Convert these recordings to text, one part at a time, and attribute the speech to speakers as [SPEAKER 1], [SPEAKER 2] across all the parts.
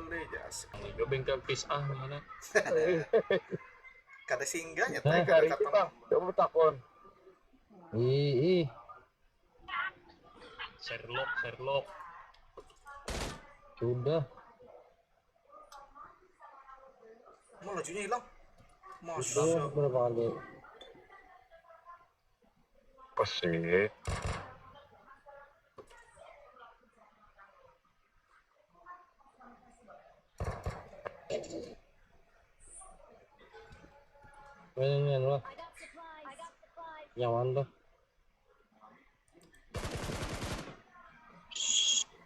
[SPEAKER 1] deh jas.
[SPEAKER 2] Yo bengkel pisah mana?
[SPEAKER 1] Kada singgahnya
[SPEAKER 2] Nah,
[SPEAKER 1] teh
[SPEAKER 2] hari
[SPEAKER 1] kada
[SPEAKER 2] itu
[SPEAKER 1] kata.
[SPEAKER 2] Bang, coba takon.
[SPEAKER 3] Ih.
[SPEAKER 2] Sherlock.
[SPEAKER 3] Sudah.
[SPEAKER 1] Mau lajunya hilang.
[SPEAKER 3] Itu
[SPEAKER 1] Masya.
[SPEAKER 3] berapa kali?
[SPEAKER 2] Pasti.
[SPEAKER 3] Ini lah. Yang mana tuh?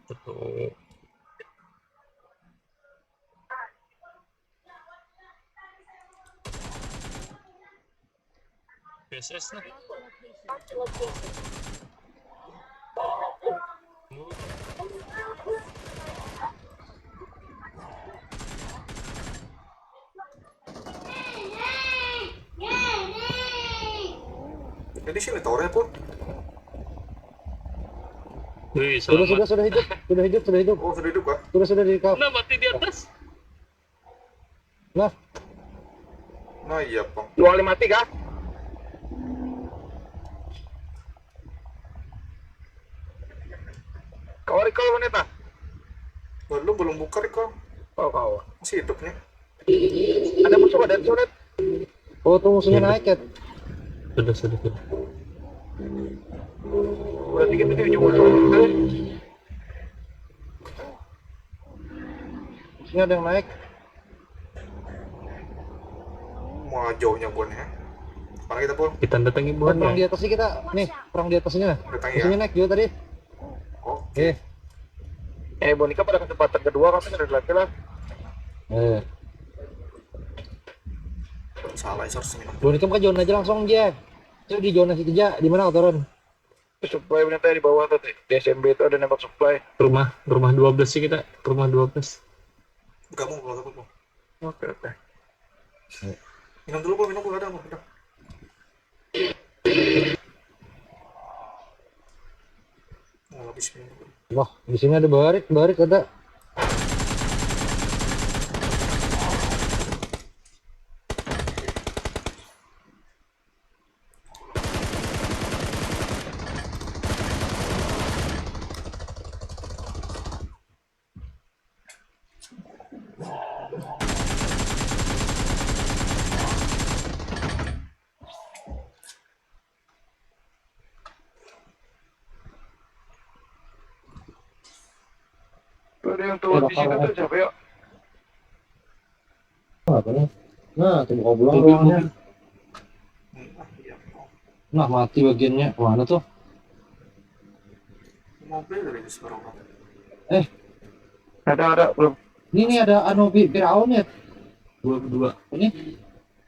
[SPEAKER 2] Betul. PSS nah.
[SPEAKER 1] Jadi sini towernya pun.
[SPEAKER 2] Wih,
[SPEAKER 3] Sudah
[SPEAKER 2] selamat.
[SPEAKER 3] hidup.
[SPEAKER 1] Oh sudah hidup kah?
[SPEAKER 3] Sudah di kau.
[SPEAKER 2] Nah, mati di atas.
[SPEAKER 3] Nah,
[SPEAKER 1] Nah iya pang.
[SPEAKER 2] Dua kali mati kah? Kau recall wanita?
[SPEAKER 1] Belum buka kok.
[SPEAKER 2] Kau.
[SPEAKER 1] Masih hidupnya.
[SPEAKER 2] Ada musuh ada sulit.
[SPEAKER 3] oh tuh musuhnya naik ya.
[SPEAKER 2] Sudah. Berarti kita di ujung musuh.
[SPEAKER 3] Musuhnya ada yang naik.
[SPEAKER 1] Mau jauhnya buannya. Mana kita pun?
[SPEAKER 2] Kita datangi
[SPEAKER 3] Perang di
[SPEAKER 2] buahnya.
[SPEAKER 3] atas sih kita. Nih, perang di atasnya.
[SPEAKER 1] Datangi
[SPEAKER 3] Musuhnya
[SPEAKER 1] ya.
[SPEAKER 3] naik juga tadi.
[SPEAKER 1] Oke.
[SPEAKER 2] Bonika pada kesempatan kedua kami sudah laki lah.
[SPEAKER 1] Salah harus minum.
[SPEAKER 3] Bonika ke zona aja langsung aja. Itu di zona situ aja. Di mana kau turun?
[SPEAKER 2] Supply wanita di bawah tadi. Di SMB itu ada nembak supply. Rumah 12 sih kita. Rumah 12.
[SPEAKER 1] Kamu kalau takut.
[SPEAKER 2] Oke.
[SPEAKER 1] Minum dulu, minum dulu ada. Udah. Mau habis minum dulu.
[SPEAKER 3] Wah, di sini ada barik ada.
[SPEAKER 2] Ada yang tua di situ tuh siapa ya?
[SPEAKER 3] Apa nih? Nah, tuh kau belum
[SPEAKER 2] Mobil.
[SPEAKER 3] ruangnya.
[SPEAKER 1] Iya.
[SPEAKER 3] Nah, mati bagiannya. Mana tuh?
[SPEAKER 1] Mobil dari sekarang.
[SPEAKER 2] Ada belum.
[SPEAKER 3] Ini nih ada Anobi Firaun ya.
[SPEAKER 2] Dua.
[SPEAKER 3] Ini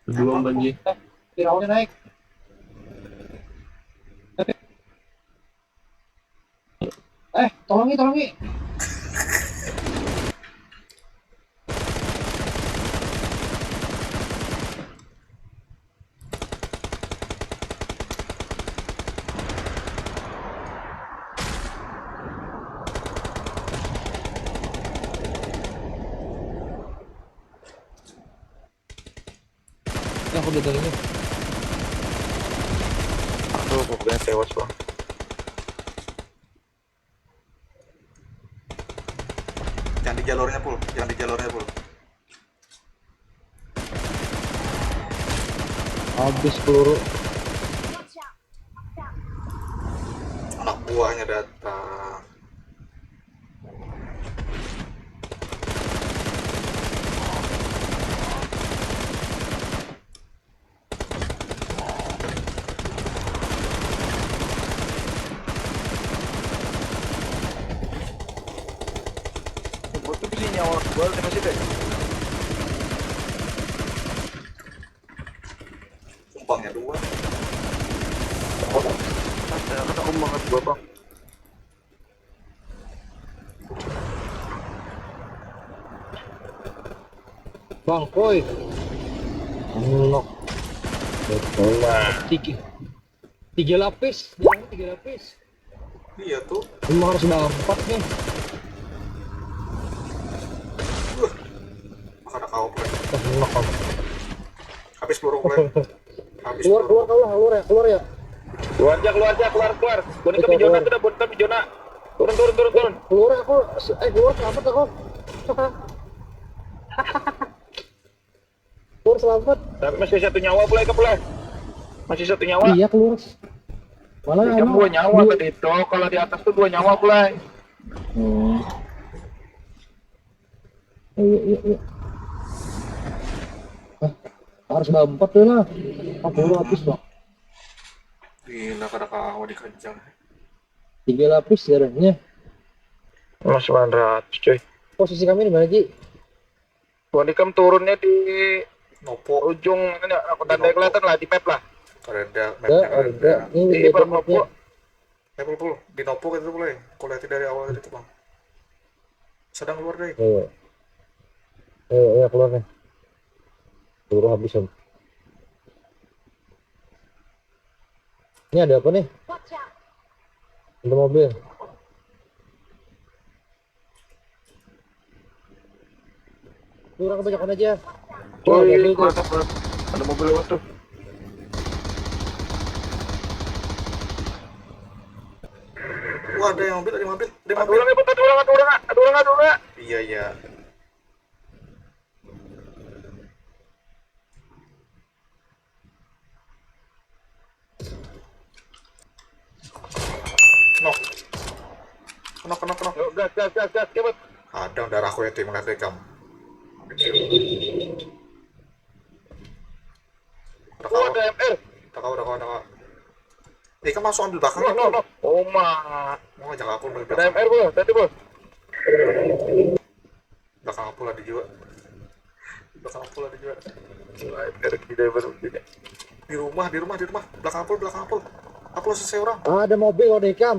[SPEAKER 2] Dua banjir.
[SPEAKER 3] Firaunnya naik. Tolongi. Aku udah ini.
[SPEAKER 2] Aduh, pokoknya tewas bang.
[SPEAKER 1] Jangan di jalurnya pul.
[SPEAKER 3] Habis peluru.
[SPEAKER 1] Anak buahnya datang.
[SPEAKER 2] Butuh bisa nyawa gua di masjid deh.
[SPEAKER 1] Sumpahnya dua.
[SPEAKER 2] Ada aku banget gua bang.
[SPEAKER 3] Bang, koi. Unlock. Betul lah. Tiga lapis. Jangan 3 lapis.
[SPEAKER 1] Iya tuh.
[SPEAKER 3] Emang harus dapat nih.
[SPEAKER 1] kau play.
[SPEAKER 3] Enak kamu.
[SPEAKER 1] Habis peluru play. Habis
[SPEAKER 3] Keluar
[SPEAKER 1] peluru.
[SPEAKER 3] keluar ya.
[SPEAKER 2] Keluar. Boneka di zona sudah, boneka di zona. Turun.
[SPEAKER 3] Keluar aku. Keluar selamat aku. Keluar selamat.
[SPEAKER 2] Tapi masih satu nyawa play ke play. Masih satu nyawa.
[SPEAKER 3] Iya keluar. Malah
[SPEAKER 2] Jam 2 nyawa tadi itu. Kalau di atas tuh 2 nyawa play.
[SPEAKER 3] Iya. Harus empat tuh lah. Aku lapis bang.
[SPEAKER 1] Gila kada kau dikejar.
[SPEAKER 3] 3 lapis darahnya.
[SPEAKER 2] Mas 900 cuy.
[SPEAKER 3] Posisi kami di mana Ji?
[SPEAKER 2] Bonikam turunnya di
[SPEAKER 1] Nopo.
[SPEAKER 2] ujung ini aku tanda kelihatan lah di map lah.
[SPEAKER 1] Ada
[SPEAKER 3] Ada. Ini
[SPEAKER 2] Di
[SPEAKER 3] beda
[SPEAKER 2] Papua.
[SPEAKER 3] mapnya.
[SPEAKER 1] Pul. Di Nopo kan itu play. Kau lihat dari awal tadi tuh bang. Sedang keluar deh.
[SPEAKER 3] Iya keluar nih. Peluru habis om. Ini ada apa nih? Ada mobil. Kurang kebanyakan aja.
[SPEAKER 2] Oh,
[SPEAKER 3] mobil tuh.
[SPEAKER 2] ada mobil lewat tuh.
[SPEAKER 1] Wah ada yang mobil.
[SPEAKER 2] Ada orang.
[SPEAKER 1] Iya. Kena.
[SPEAKER 2] Yuk, gas, kebet.
[SPEAKER 1] Ada darahku ya tim ngeliat rekam.
[SPEAKER 2] Oh, ada MR.
[SPEAKER 1] Udah kau. Kan masuk ambil belakang.
[SPEAKER 2] No. Oh, ma.
[SPEAKER 1] Mau ngajak aku ambil
[SPEAKER 2] Ada
[SPEAKER 1] belakang.
[SPEAKER 2] MR bro, tadi bro.
[SPEAKER 1] Belakang aku lah dijual.
[SPEAKER 2] MR tidak baru ini.
[SPEAKER 1] Di rumah. Belakang aku. Aku lo selesai orang.
[SPEAKER 3] Ada mobil kok dekam.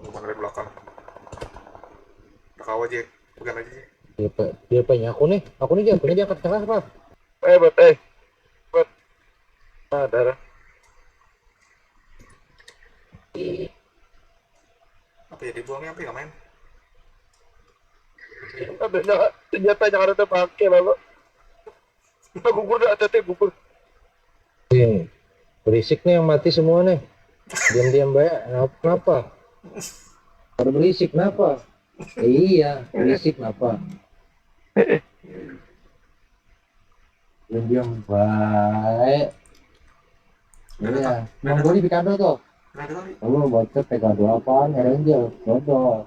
[SPEAKER 1] Rumah dari belakang. Udah kau aja. Pegang aja.
[SPEAKER 3] Dia punya aku nih dia punya dia angkat tengah apa?
[SPEAKER 2] Bet. Ah, darah.
[SPEAKER 1] Apa ya dibuangnya apa ya main?
[SPEAKER 2] Ada senjata yang ada pakai lalu. Gugur dah, gugur.
[SPEAKER 3] Berisik nih yang mati semua nih. Diam baik. Kenapa? Pada berisik kenapa? Iya, berisik kenapa? Diam baik. Iya, mau gue di Picado tuh.
[SPEAKER 1] Nggak ada kali.
[SPEAKER 3] Lu bocor Picado apaan? Ranger, dodol.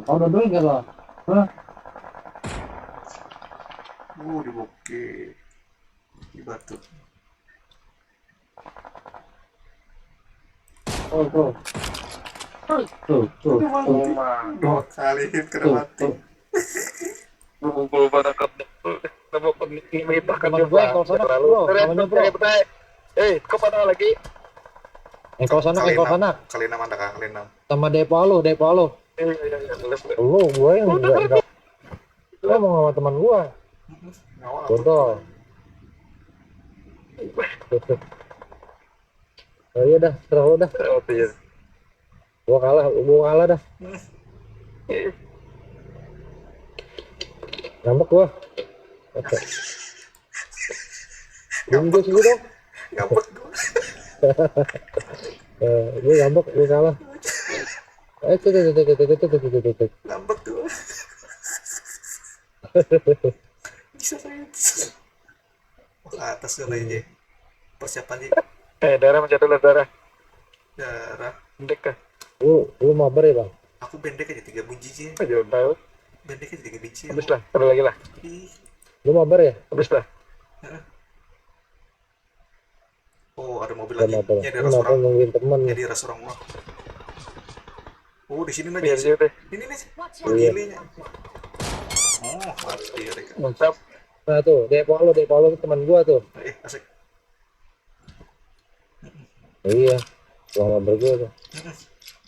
[SPEAKER 3] Kau dodol nggak lo? Hah?
[SPEAKER 1] Di bokeh. Di batu.
[SPEAKER 3] Tuh.
[SPEAKER 1] Dua kali hit kena mati.
[SPEAKER 2] Pukul banget. Nama memitahkan
[SPEAKER 3] Teman gue kalau sana bro, namanya bro.
[SPEAKER 2] Kepada lagi.
[SPEAKER 3] Kalau sana.
[SPEAKER 1] Kali 6 ada kah? Kali 6.
[SPEAKER 3] Sama Depo Alo. Lu gue yang enggak. Lu mau sama teman gua.
[SPEAKER 1] Ngawal.
[SPEAKER 3] Bodoh. Oh iya dah, serah lu dah. Gua kalah dah. Ngambek gua. Oke. Gue sini dong.
[SPEAKER 1] Ngambek gue.
[SPEAKER 3] Gue ngambek, gue kalah. Tuh.
[SPEAKER 1] Ngambek gue. Bisa saya. Ke atas dulu aja. Persiapan aja.
[SPEAKER 2] Darah macam itulah darah.
[SPEAKER 1] Darah.
[SPEAKER 2] Pendek kah?
[SPEAKER 3] Lu mabar ya bang?
[SPEAKER 1] Aku pendek aja 3 biji sih.
[SPEAKER 2] Aja tahu.
[SPEAKER 1] Pendek aja 3 biji.
[SPEAKER 2] Habis lah, ada lagi lah.
[SPEAKER 1] Ih.
[SPEAKER 3] Lu mabar ya?
[SPEAKER 2] Habis lah.
[SPEAKER 1] Oh ada mobil
[SPEAKER 3] Gak
[SPEAKER 1] lagi.
[SPEAKER 3] mabar.
[SPEAKER 1] Ini ada
[SPEAKER 3] Lu
[SPEAKER 1] ras
[SPEAKER 3] mabar
[SPEAKER 1] orang.
[SPEAKER 3] nungguin temen.
[SPEAKER 1] Jadi ras orang gua. Oh di sini
[SPEAKER 2] Biar
[SPEAKER 1] lagi.
[SPEAKER 2] dia deh.
[SPEAKER 1] Ini nih. Gilinya. Oh mati ya mereka.
[SPEAKER 2] Mantap.
[SPEAKER 3] Nah tuh, Depo Alo tuh teman gua tuh.
[SPEAKER 1] Asik.
[SPEAKER 3] Iya, gua mabar gua tuh.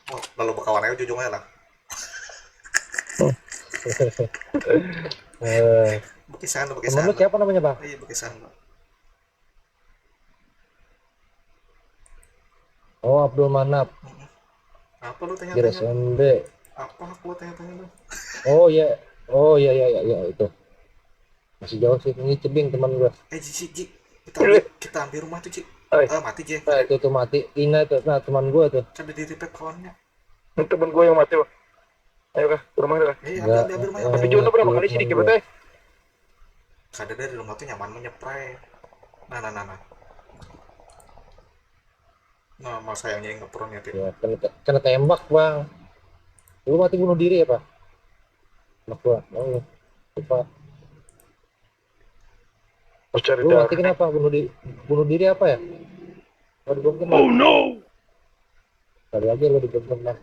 [SPEAKER 1] Oh lalu bakawan aja ujungnya lah. Bekisan.
[SPEAKER 3] Temen lu siapa namanya bang?
[SPEAKER 1] Iya bekisan.
[SPEAKER 3] Oh Abdul Manap.
[SPEAKER 1] Apa lu
[SPEAKER 3] Gear
[SPEAKER 1] tanya-tanya?
[SPEAKER 3] SMB.
[SPEAKER 1] Apa aku tanya-tanya lu?
[SPEAKER 3] Oh ya, oh ya ya ya ya itu. Masih jauh sih, ini cebing teman gua.
[SPEAKER 1] Ji,
[SPEAKER 2] Boleh.
[SPEAKER 1] kita ambil rumah tuh, Ji.
[SPEAKER 2] Oi,
[SPEAKER 1] Mati, Ji.
[SPEAKER 3] Nah itu tuh mati, Ina tuh, nah teman gua tuh.
[SPEAKER 1] Kan udah di-repair kawannya.
[SPEAKER 2] temen gue yang mati, Bang. Ayo kah, ke rumah kah?
[SPEAKER 3] Enggak,
[SPEAKER 1] Ambil rumah.
[SPEAKER 2] Tapi
[SPEAKER 3] yang
[SPEAKER 2] Jono
[SPEAKER 3] mati
[SPEAKER 2] berapa kali sih
[SPEAKER 3] teman
[SPEAKER 2] dikebet,
[SPEAKER 3] gua.
[SPEAKER 1] Kada dari rumah tuh nyaman menyepray. Nah. Nah, mas sayangnya nggak pernah niat ya.
[SPEAKER 3] Ya, kena tembak bang. Lu mati bunuh diri ya pak? Anak gua, oh lupa.
[SPEAKER 2] Harus cari
[SPEAKER 3] Lu mati
[SPEAKER 2] darah.
[SPEAKER 3] kenapa? Bunuh diri apa ya? Mau dibom oh no. Kali aja lu dibom lah.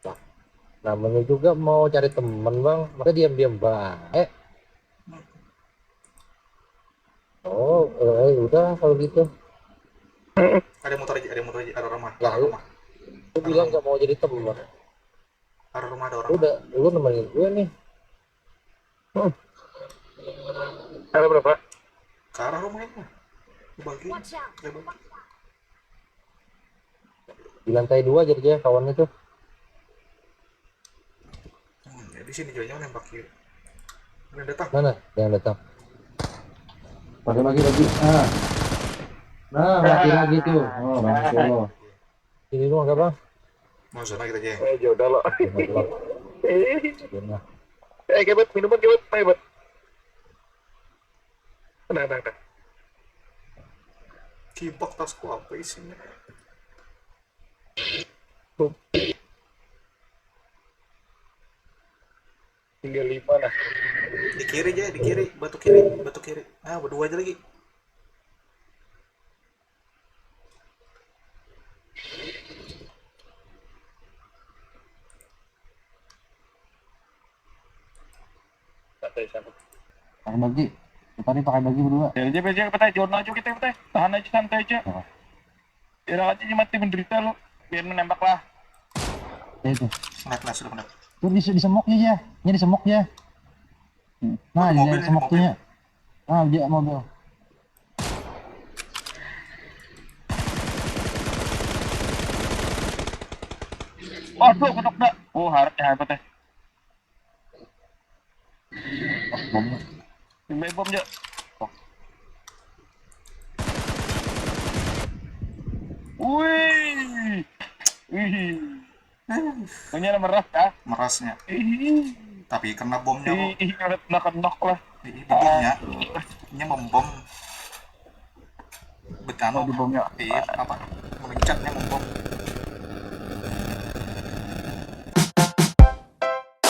[SPEAKER 3] Nah, namanya juga mau cari temen bang, maka diam-diam baik. Oh, udah kalau gitu.
[SPEAKER 1] Ada motor aja, ada rumah,
[SPEAKER 3] Ya,
[SPEAKER 1] ada rumah.
[SPEAKER 3] Lu bilang nggak mau jadi temen.
[SPEAKER 1] Ada rumah, ada orang.
[SPEAKER 3] Udah, lu nemenin gue nih.
[SPEAKER 2] Ada berapa?
[SPEAKER 1] Ke arah rumahnya. Bagi.
[SPEAKER 3] Di lantai 2 jadi ya kawan itu.
[SPEAKER 1] Ya, di sini juga nembak kiri. Yang datang.
[SPEAKER 3] Mana yang datang? Bagi. Nah, mati lagi tuh. Oh, bangko. Ini rumah apa bang?
[SPEAKER 1] Mau zona kita aja.
[SPEAKER 2] Jauh dah lo.
[SPEAKER 3] Zona.
[SPEAKER 2] Kebet, minuman kebet, ayo bet. Nah.
[SPEAKER 1] Kibak tasku apa isinya?
[SPEAKER 2] Tinggal 5 lah.
[SPEAKER 1] Di kiri aja, di kiri, batu kiri. Ah, berdua aja lagi.
[SPEAKER 3] Pakai bagi. Tadi pakai bagi berdua.
[SPEAKER 2] Ya aja petai, jodoh aja kita petai. Tahan aja santai aja. Biar aja mati menderita lo. Biar menembak lah.
[SPEAKER 3] Ya itu.
[SPEAKER 1] Nah, sudah benar.
[SPEAKER 3] Tuh di semoknya ya. Ini di semoknya. Nah,
[SPEAKER 1] Oh,
[SPEAKER 3] di
[SPEAKER 1] mobil,
[SPEAKER 3] semoknya. Ah, dia mobil.
[SPEAKER 2] Waduh, kedok dah. Oh, harapnya hebat ya.
[SPEAKER 3] Bomnya.
[SPEAKER 2] Timbang bom aja. Wih. Punya meras ya.
[SPEAKER 1] Merasnya.
[SPEAKER 2] Ih,
[SPEAKER 1] Tapi kena bomnya kok.
[SPEAKER 2] nak lah.
[SPEAKER 1] Bomnya. Ini membom. Betano.
[SPEAKER 2] Di bomnya.
[SPEAKER 1] Apa? Memencatnya membom.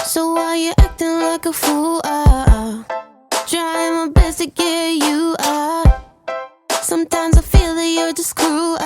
[SPEAKER 4] So why you acting like a fool? Trying my best to get you out. Sometimes I feel that you're just cruel.